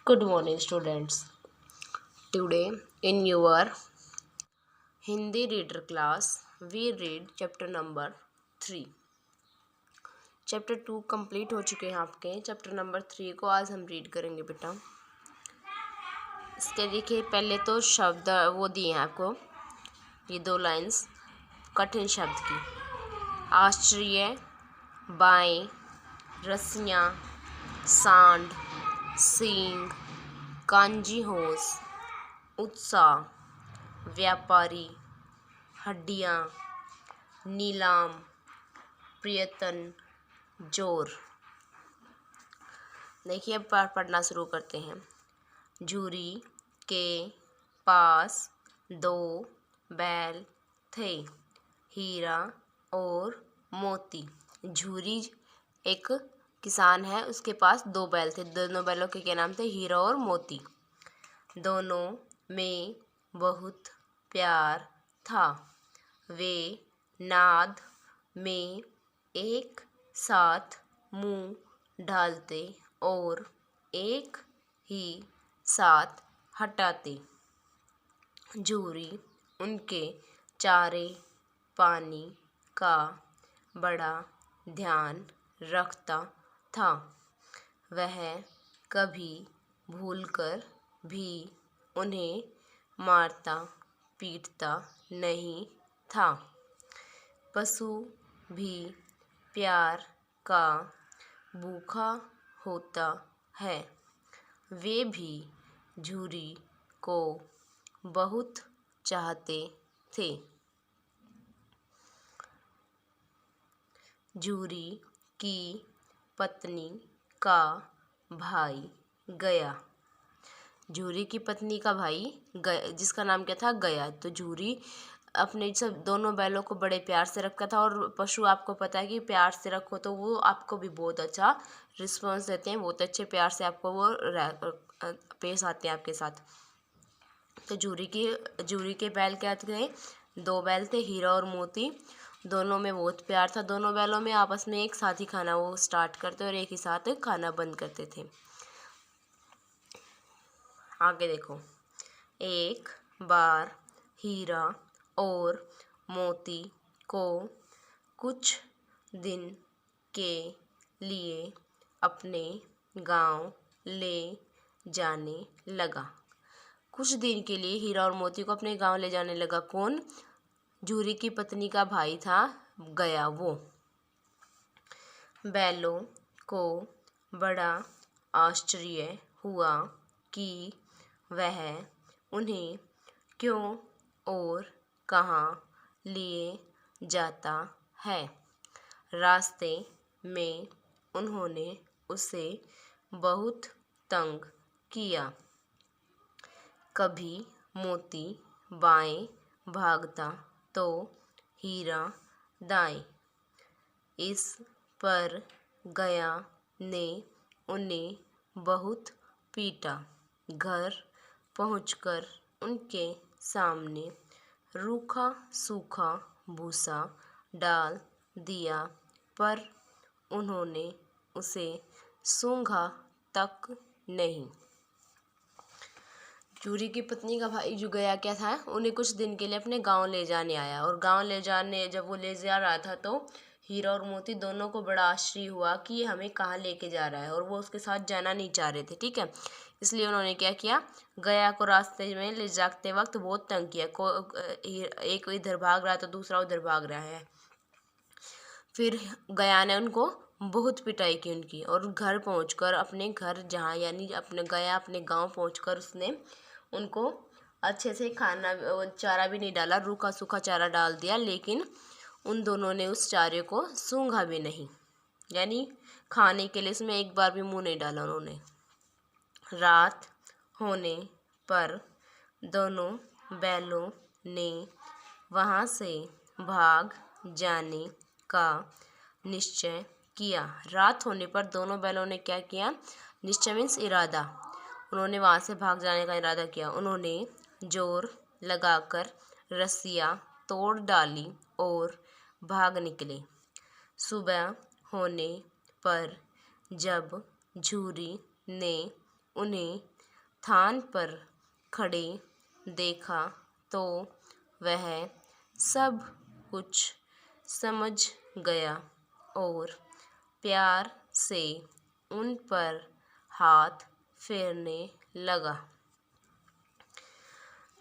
Good morning, students. Today, in your Hindi reader class, we read chapter number 3. Chapter 2 complete हो चुके हैं आपके। Chapter number 3 को आज हम रीड करेंगे बेटा। इसके देखिए पहले तो शब्द वो दिए हैं आपको, ये 2 लाइंस कठिन शब्द की। आश्चर्य, बाएं, रस्सियाँ, सांड, सींग, कांजी होश, उत्साह, व्यापारी, हड्डियाँ, नीलाम, प्रयत्न, जोर। देखिए अब पढ़ना शुरू करते हैं। झूरी के पास 2 बैल थे, हीरा और मोती। झूरी एक किसान है, उसके पास 2 बैल थे। दोनों बैलों के क्या नाम थे? हीरा और मोती। दोनों में बहुत प्यार था। वे नाद में एक साथ मुंह डालते और एक ही साथ हटाते। झूरी उनके चारे पानी का बड़ा ध्यान रखता था। वह कभी भूलकर भी उन्हें मारता पीटता नहीं था। पशु भी प्यार का भूखा होता है। वे भी झूरी को बहुत चाहते थे। झूरी की पत्नी का भाई गया। झूरी की पत्नी का भाई गया, जिसका नाम क्या था? गया। तो झूरी अपने सब दोनों बैलों को बड़े प्यार से रखा था। और पशु आपको पता है कि प्यार से रखो तो वो आपको भी बहुत अच्छा रिस्पॉन्स देते हैं, बहुत अच्छे प्यार से आपको वो पेश आते हैं आपके साथ। तो झूरी के बैल क्या थे? 2 बैल थे, हीरा और मोती। दोनों में बहुत प्यार था। दोनों बैलों में आपस में एक साथ ही खाना वो स्टार्ट करते और एक ही साथ खाना बंद करते थे। आगे देखो। एक बार हीरा और मोती को कुछ दिन के लिए अपने गांव ले जाने लगा। कुछ दिन के लिए हीरा और मोती को अपने गांव ले जाने लगा। कौन? झूरी की पत्नी का भाई था गया, वो। बैलों को बड़ा आश्चर्य हुआ कि वह उन्हें क्यों और कहाँ लिए जाता है। रास्ते में उन्होंने उसे बहुत तंग किया। कभी मोती बाएं भागता तो हीरा दाएं। इस पर गया ने उन्हें बहुत पीटा। घर पहुंचकर उनके सामने रूखा सूखा भूसा डाल दिया, पर उन्होंने उसे सूंघा तक नहीं। झूरी की पत्नी का भाई जो गया क्या था? उन्हें कुछ दिन के लिए अपने गांव ले जाने आया। और गांव ले जाने जब वो ले जा रहा था तो हीरा और मोती दोनों को बड़ा आश्चर्य हुआ कि ये हमें कहाँ लेके जा रहा है, और वो उसके साथ जाना नहीं चाह रहे थे। ठीक है, इसलिए उन्होंने क्या किया? गया को रास्ते में ले जाते वक्त बहुत तंग किया। एक इधर भाग रहा तो दूसरा उधर भाग रहा है। फिर गया ने उनको बहुत पिटाई की उनकी। और घर पहुंचकर अपने घर, जहाँ यानी अपने गांव पहुंचकर उसने उनको अच्छे से खाना चारा भी नहीं डाला, रूखा सूखा चारा डाल दिया, लेकिन उन दोनों ने उस चारे को सूंघा भी नहीं, यानी खाने के लिए इसमें एक बार भी मुंह नहीं डाला उन्होंने। रात होने पर दोनों बैलों ने वहाँ से भाग जाने का निश्चय किया। रात होने पर दोनों बैलों ने क्या किया? निश्चय मीन्स इरादा। उन्होंने वहाँ से भाग जाने का इरादा किया। उन्होंने जोर लगाकर रस्सियाँ तोड़ डाली और भाग निकले। सुबह होने पर जब झूरी ने उन्हें थान पर खड़े देखा तो वह सब कुछ समझ गया और प्यार से उन पर हाथ फेरने लगा।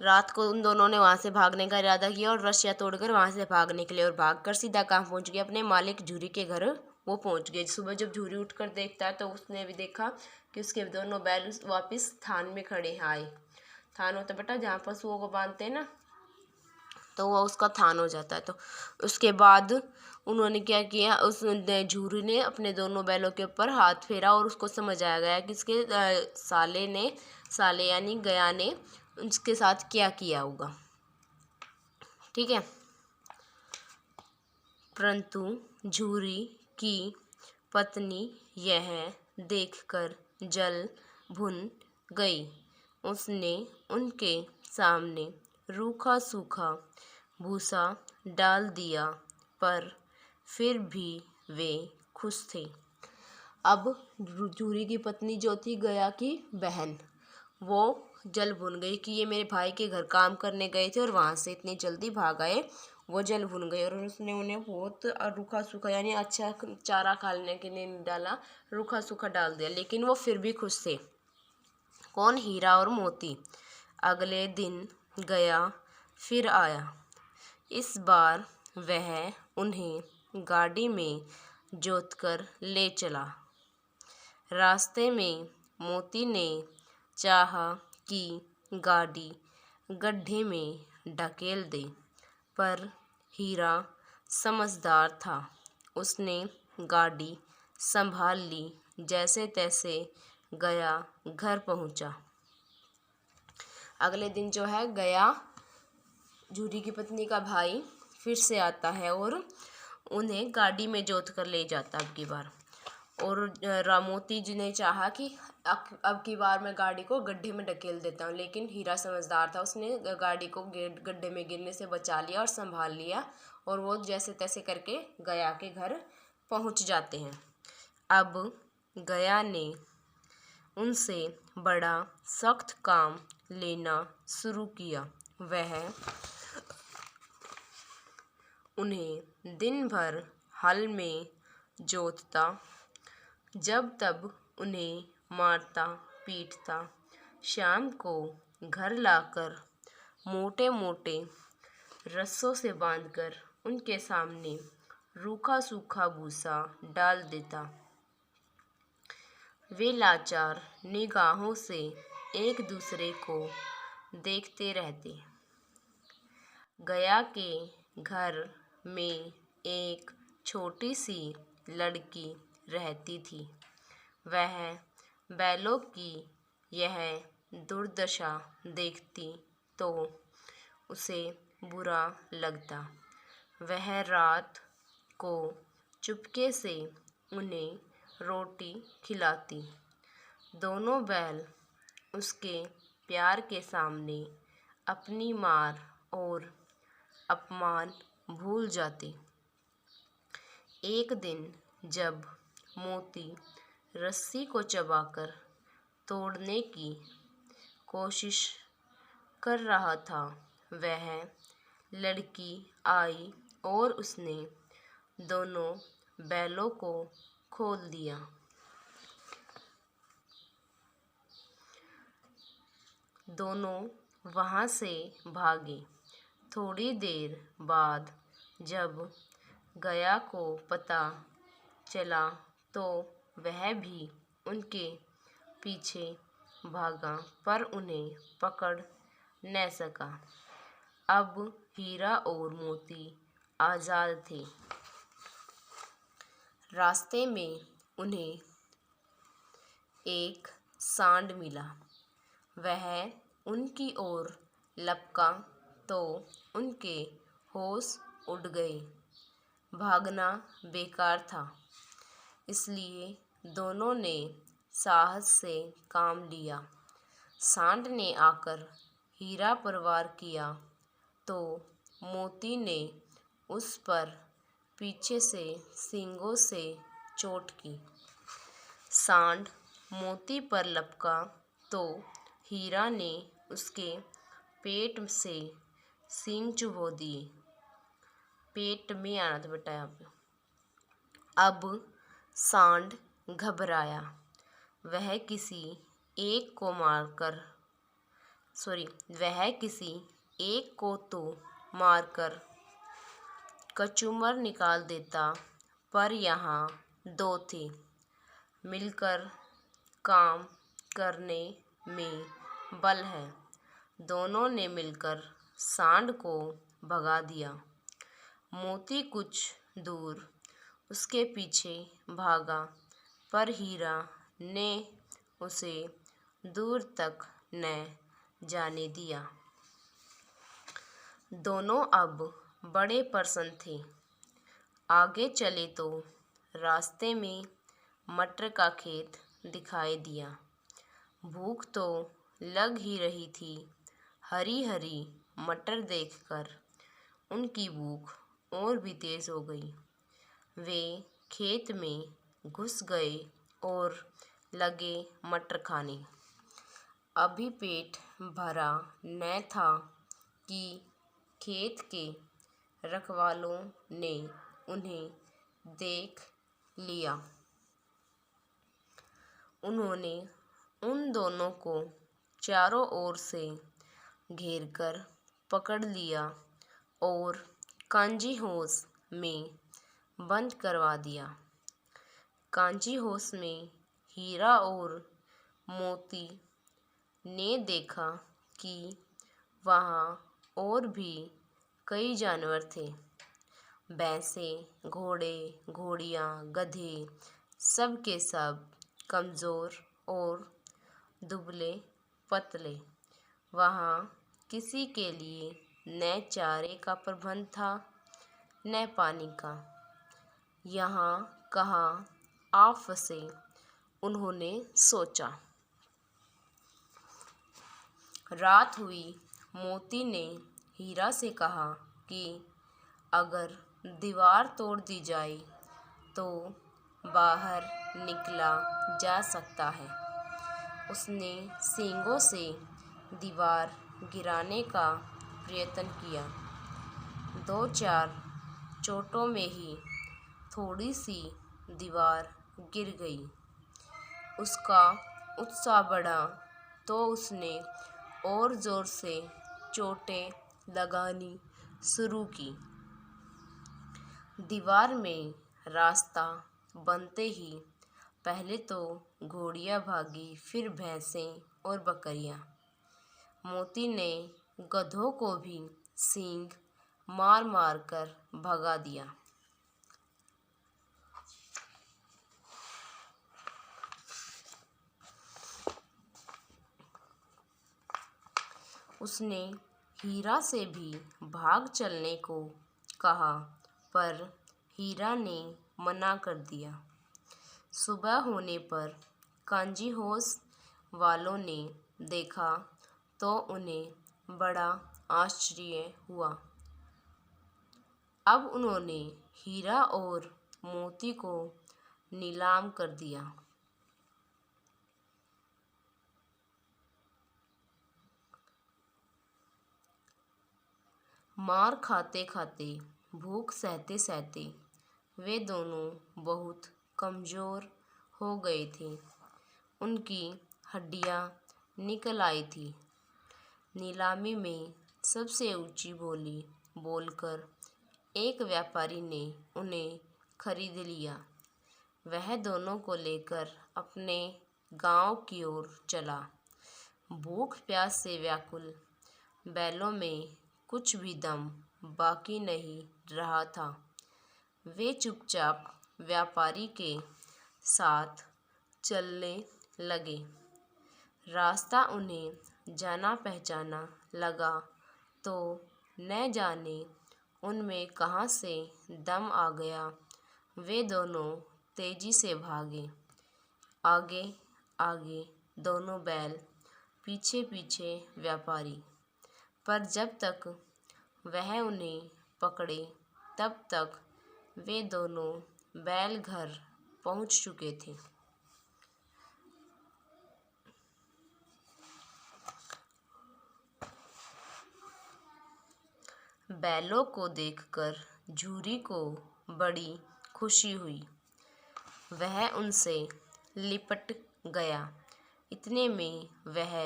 रात को उन दोनों ने वहां से भागने का इरादा किया और रस्सियां तोड़कर वहां से भाग निकले और भागकर सीधा कहाँ पहुंच गए, अपने मालिक झूरी के घर वो पहुंच गए। सुबह जब झूरी उठकर देखता है तो उसने भी देखा कि उसके दोनों बैल वापस थान में खड़े आए। थान होता बेटा जहाँ पशुओं को बांधते हैं ना, तो वह उसका थान हो जाता है। तो उसके बाद उन्होंने क्या किया, उस झूरी ने अपने दोनों बैलों के ऊपर हाथ फेरा और उसको समझ आ गया कि इसके साले यानी गया ने उसके साथ क्या किया होगा। ठीक है। परंतु झूरी की पत्नी यह देखकर जल भुन गई। उसने उनके सामने रूखा सूखा भूसा डाल दिया, पर फिर भी वे खुश थे। अब झूरी की पत्नी जो थी गया की बहन, वो जल भुन गई कि ये मेरे भाई के घर काम करने गए थे और वहां से इतनी जल्दी भाग आए। वो जल भुन गई और उसने उन्हें बहुत रूखा सूखा यानी अच्छा चारा खाने के लिए नहीं डाला, रूखा सूखा डाल दिया, लेकिन वो फिर भी खुश थे। कौन? हीरा और मोती। अगले दिन गया फिर आया। इस बार वह उन्हें गाड़ी में जोतकर ले चला। रास्ते में मोती ने चाहा कि गाड़ी गड्ढे में ढकेल दे, पर हीरा समझदार था। उसने गाड़ी संभाल ली। जैसे तैसे गया घर पहुंचा। अगले दिन जो है गया झूरी की पत्नी का भाई फिर से आता है और उन्हें गाड़ी में जोत कर ले जाता अब की बार। और मोती जी ने चाहा कि अब की बार मैं गाड़ी को गड्ढे में ढकेल देता हूँ, लेकिन हीरा समझदार था। उसने गाड़ी को गड्ढे में गिरने से बचा लिया और संभाल लिया और वो जैसे तैसे करके गया के घर पहुँच जाते हैं। अब गया ने उनसे बड़ा सख्त काम लेना शुरू किया। वह उन्हें दिन भर हल में जोतता, जब तब उन्हें मारता पीटता। शाम को घर लाकर मोटे मोटे रस्सों से बांधकर उनके सामने रूखा सूखा भूसा डाल देता। वे लाचार निगाहों से एक दूसरे को देखते रहते। गया के घर में एक छोटी सी लड़की रहती थी। वह बैलों की यह दुर्दशा देखती तो उसे बुरा लगता। वह रात को चुपके से उन्हें रोटी खिलाती। दोनों बैल उसके प्यार के सामने अपनी मार और अपमान भूल जाते। एक दिन जब मोती रस्सी को चबाकर तोड़ने की कोशिश कर रहा था, वह लड़की आई और उसने दोनों बैलों को खोल दिया। दोनों वहां से भागे। थोड़ी देर बाद जब गया को पता चला तो वह भी उनके पीछे भागा, पर उन्हें पकड़ न सका। अब हीरा और मोती आजाद थे। रास्ते में उन्हें एक सांड मिला। वह उनकी ओर लपका तो उनके होश उड़ गए। भागना बेकार था, इसलिए दोनों ने साहस से काम लिया। सांड ने आकर हीरा पर वार किया तो मोती ने उस पर पीछे से सींगों से चोट की। सांड मोती पर लपका तो हीरा ने उसके पेट से सींग चुभो दिए। पेट में आना था बेटा यहाँ पे। अब सांड घबराया। वह किसी एक को तो मारकर कचूमर निकाल देता, पर यहाँ दो थे। मिलकर काम करने में बल है। दोनों ने मिलकर सांड को भगा दिया। मोती कुछ दूर उसके पीछे भागा, पर हीरा ने उसे दूर तक न जाने दिया। दोनों अब बड़े प्रसन्न थे। आगे चले तो रास्ते में मटर का खेत दिखाई दिया। भूख तो लग ही रही थी। हरी हरी मटर देखकर उनकी भूख और भी तेज हो गई। वे खेत में घुस गए और लगे मटर खाने। अभी पेट भरा न था कि खेत के रखवालों ने उन्हें देख लिया। उन्होंने उन दोनों को चारों ओर से घेरकर पकड़ लिया और कांजी हाउस में बंद करवा दिया। कांजी हाउस में हीरा और मोती ने देखा कि वहाँ और भी कई जानवर थे। भैंसें, घोड़े, घोड़ियाँ, गधे, सब के सब कमज़ोर और दुबले पतले। वहाँ किसी के लिए न चारे का प्रबंध था न पानी का। यहाँ कहाँ आ फंसे, उन्होंने सोचा। रात हुई। मोती ने हीरा से कहा कि अगर दीवार तोड़ दी जाए तो बाहर निकला जा सकता है। उसने सींगों से दीवार गिराने का प्रयत्न किया। 2-4 चोटों में ही थोड़ी सी दीवार गिर गई। उसका उत्साह बढ़ा तो उसने और ज़ोर से चोटें लगानी शुरू की। दीवार में रास्ता बनते ही पहले तो घोड़ियाँ भागी, फिर भैंसें और बकरियाँ। मोती ने गधों को भी सींग मार मार कर भगा दिया। उसने हीरा से भी भाग चलने को कहा, पर हीरा ने मना कर दिया। सुबह होने पर कांजी हाउस वालों ने देखा तो उन्हें बड़ा आश्चर्य हुआ। अब उन्होंने हीरा और मोती को नीलाम कर दिया। मार खाते खाते, भूख सहते सहते वे दोनों बहुत कमज़ोर हो गए थे। उनकी हड्डियाँ निकल आई थी। नीलामी में सबसे ऊंची बोली बोलकर एक व्यापारी ने उन्हें खरीद लिया। वह दोनों को लेकर अपने गांव की ओर चला। भूख प्यास से व्याकुल बैलों में कुछ भी दम बाकी नहीं रहा था। वे चुपचाप व्यापारी के साथ चलने लगे। रास्ता उन्हें जाना पहचाना लगा तो न जाने उनमें कहाँ से दम आ गया। वे दोनों तेजी से भागे। आगे आगे दोनों बैल, पीछे पीछे व्यापारी। पर जब तक वह उन्हें पकड़े तब तक वे दोनों बैल घर पहुंच चुके थे। बैलों को देखकर झूरी को बड़ी खुशी हुई। वह उनसे लिपट गया। इतने में वह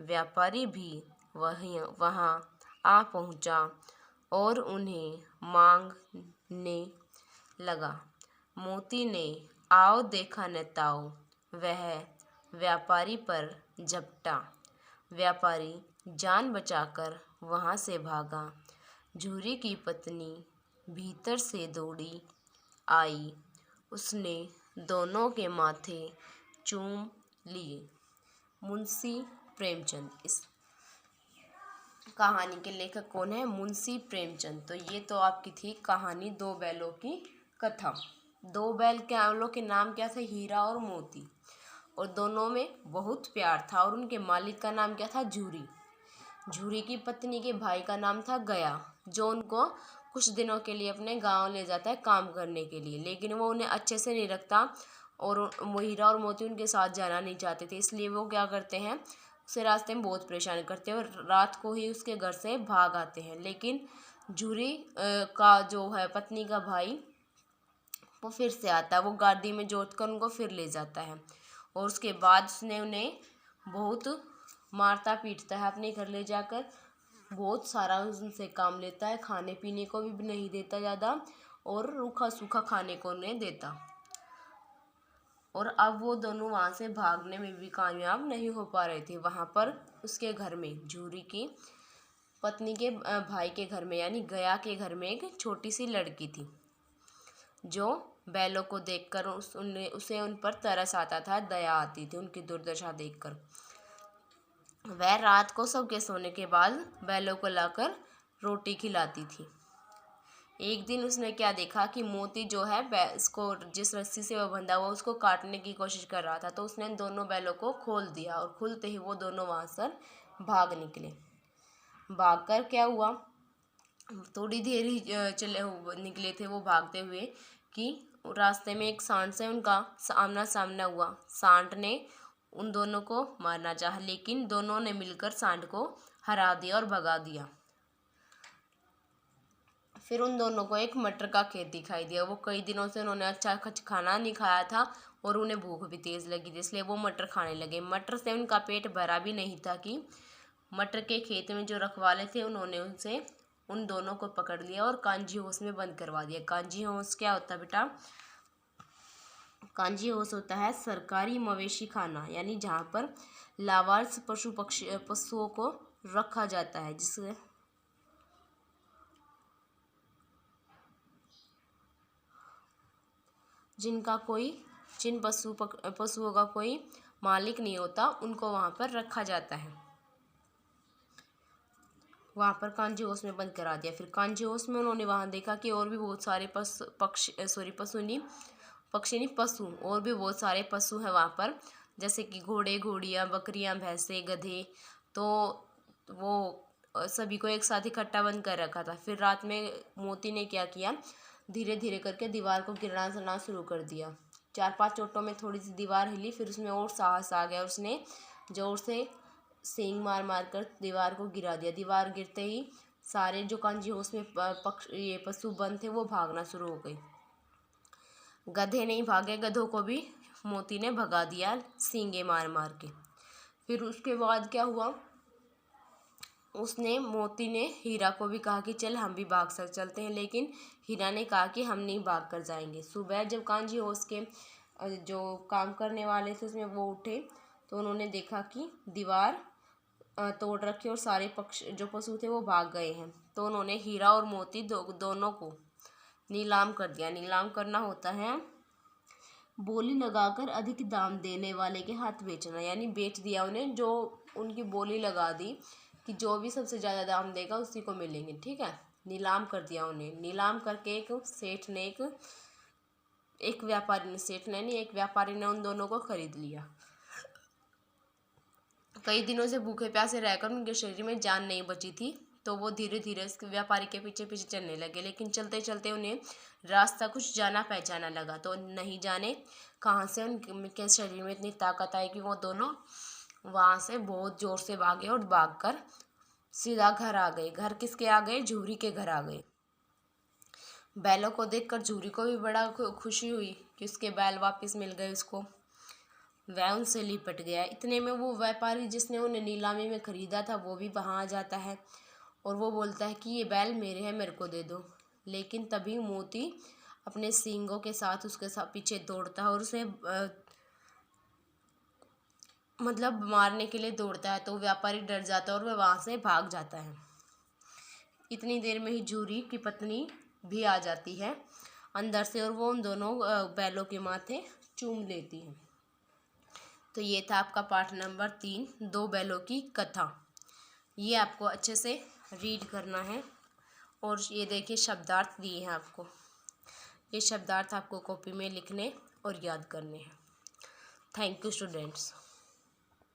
व्यापारी भी वहाँ आ पहुँचा और उन्हें मांगने लगा। मोती ने आओ देखा न ताओ वह व्यापारी पर झपटा। व्यापारी जान बचाकर वहाँ से भागा। झूरी की पत्नी भीतर से दौड़ी आई। उसने दोनों के माथे चूम लिए। मुंशी प्रेमचंद। इस कहानी के लेखक कौन है? मुंशी प्रेमचंद। तो ये तो आपकी थी कहानी दो बैलों की कथा। दो बैल के नाम क्या थे? हीरा और मोती। और दोनों में बहुत प्यार था और उनके मालिक का नाम क्या था? झूरी। झूरी की पत्नी के भाई का नाम था गया, जो उनको कुछ दिनों के लिए अपने गांव ले जाता है काम करने के लिए, लेकिन वो उन्हें अच्छे से नहीं रखता और वो हीरा और मोती उनके साथ जाना नहीं चाहते थे। इसलिए वो क्या करते हैं, उसे रास्ते में बहुत परेशान करते हैं और रात को ही उसके घर से भाग आते हैं। लेकिन झूरी का जो है पत्नी का भाई, वो फिर से आता है। वो गाड़ी में जोत कर उनको फिर ले जाता है और उसके बाद उसने उन्हें बहुत मारता पीटता है। अपने घर ले जाकर बहुत सारा उनसे काम लेता है। खाने पीने को भी नहीं देता ज़्यादा और रूखा सूखा खाने को नहीं देता। और अब वो दोनों वहाँ से भागने में भी कामयाब नहीं हो पा रहे थे। वहाँ पर उसके घर में, झूरी की पत्नी के भाई के घर में यानी गया के घर में एक छोटी सी लड़की थी, जो बैलों को देखकर उसे उन पर तरस आता था, दया आती थी उनकी दुर्दशा देखकर। वह रात को सबके सोने के बाद बैलों को लाकर रोटी खिलाती थी। एक दिन उसने क्या देखा कि मोती जो है इसको जिस रस्सी से वह बंधा हुआ उसको काटने की कोशिश कर रहा था। तो उसने दोनों बैलों को खोल दिया और खुलते ही वो दोनों वहाँ से भाग निकले। भागकर क्या हुआ, थोड़ी देर ही निकले थे वो भागते हुए कि रास्ते में एक सांड से उनका आमना सामना हुआ। सांड ने उन दोनों को मारना चाहा, लेकिन दोनों ने मिलकर सांड को हरा दिया और भगा दिया। फिर उन दोनों को एक मटर का खेत दिखाई दिया। वो कई दिनों से उन्होंने अच्छा खाना नहीं खाया था और उन्हें भूख भी तेज़ लगी थी, इसलिए वो मटर खाने लगे। मटर से उनका पेट भरा भी नहीं था कि मटर के खेत में जो रखवाले थे उन्होंने उन दोनों को पकड़ लिया और कांजी हाउस में बंद करवा दिया। कांजी हाउस क्या होता है बेटा? कांजी हाउस होता है सरकारी मवेशी खाना, यानी जहाँ पर लावारिस पशुओं को रखा जाता है, जिससे जिन पशुओं का कोई मालिक नहीं होता, उनको वहाँ पर रखा जाता है। वहाँ पर कांजी हाउस में बंद करा दिया। फिर कांजी हाउस में उन्होंने वहाँ देखा कि और भी बहुत सारे पशु और भी बहुत सारे पशु हैं वहाँ पर, जैसे कि घोड़े, घोड़ियाँ, बकरियाँ, भैंसे, गधे। तो वो सभी को एक साथ इकट्ठा बंद कर रखा था। फिर रात में मोती ने क्या किया, धीरे धीरे करके दीवार को गिराना शुरू कर दिया। 4-5 चोटों में थोड़ी सी दीवार हिली, फिर उसमें और साहस आ गया। उसने जोर से सींग मार मार कर दीवार को गिरा दिया। दीवार गिरते ही सारे जो कांजी हाउस में पशु बंद थे वो भागना शुरू हो गए। गधे नहीं भागे, गधों को भी मोती ने भगा दिया सींगे मार मार के। फिर उसके बाद क्या हुआ, मोती ने हीरा को भी कहा कि चल हम भी भाग चलते हैं, लेकिन हीरा ने कहा कि हम नहीं भाग कर जाएंगे। सुबह जब कांजी हाउस के जो काम करने वाले थे उसमें वो उठे तो उन्होंने देखा कि दीवार तोड़ रखी और सारे जो पशु थे वो भाग गए हैं। तो उन्होंने हीरा और मोती दोनों को नीलाम कर दिया। नीलाम करना होता है बोली लगाकर अधिक दाम देने वाले के हाथ बेचना, यानी बेच दिया उन्हें, जो उनकी बोली लगा दी कि जो भी सबसे ज़्यादा दाम देगा उसी को मिलेंगे, ठीक है। नीलाम कर दिया उन्हें। नीलाम करके एक व्यापारी ने उन दोनों को खरीद लिया। कई दिनों से भूखे प्यासे रहकर उनके शरीर में जान नहीं बची थी, तो वो धीरे धीरे इस व्यापारी के पीछे पीछे चलने लगे। लेकिन चलते चलते उन्हें रास्ता कुछ जाना पहचाना लगा। तो नहीं जाने कहाँ से उनके शरीर में इतनी ताकत आई कि वो दोनों वहाँ से बहुत ज़ोर से भागे और भागकर सीधा घर आ गए। घर किसके आ गए? झूरी के घर आ गए। बैलों को देखकर झूरी को भी बड़ा खुशी हुई कि उसके बैल वापस मिल गए उसको। वह उनसे लिपट गया। इतने में वो व्यापारी जिसने उन्हें नीलामी में खरीदा था वो भी वहाँ आ जाता है और वो बोलता है कि ये बैल मेरे हैं, मेरे को दे दो। लेकिन तभी मोती अपने सींगों के साथ उसके साथ पीछे दौड़ता है और उसे मतलब मारने के लिए दौड़ता है। तो व्यापारी डर जाता है और वह वहाँ से भाग जाता है। इतनी देर में ही झूरी की पत्नी भी आ जाती है अंदर से और वो उन दोनों बैलों के माथे चूम लेती है। तो ये था आपका पाठ नंबर 3, 2 बैलों की कथा। ये आपको अच्छे से रीड करना है और ये देखिए शब्दार्थ दिए हैं आपको। ये शब्दार्थ आपको कॉपी में लिखने और याद करने हैं। Thank you students.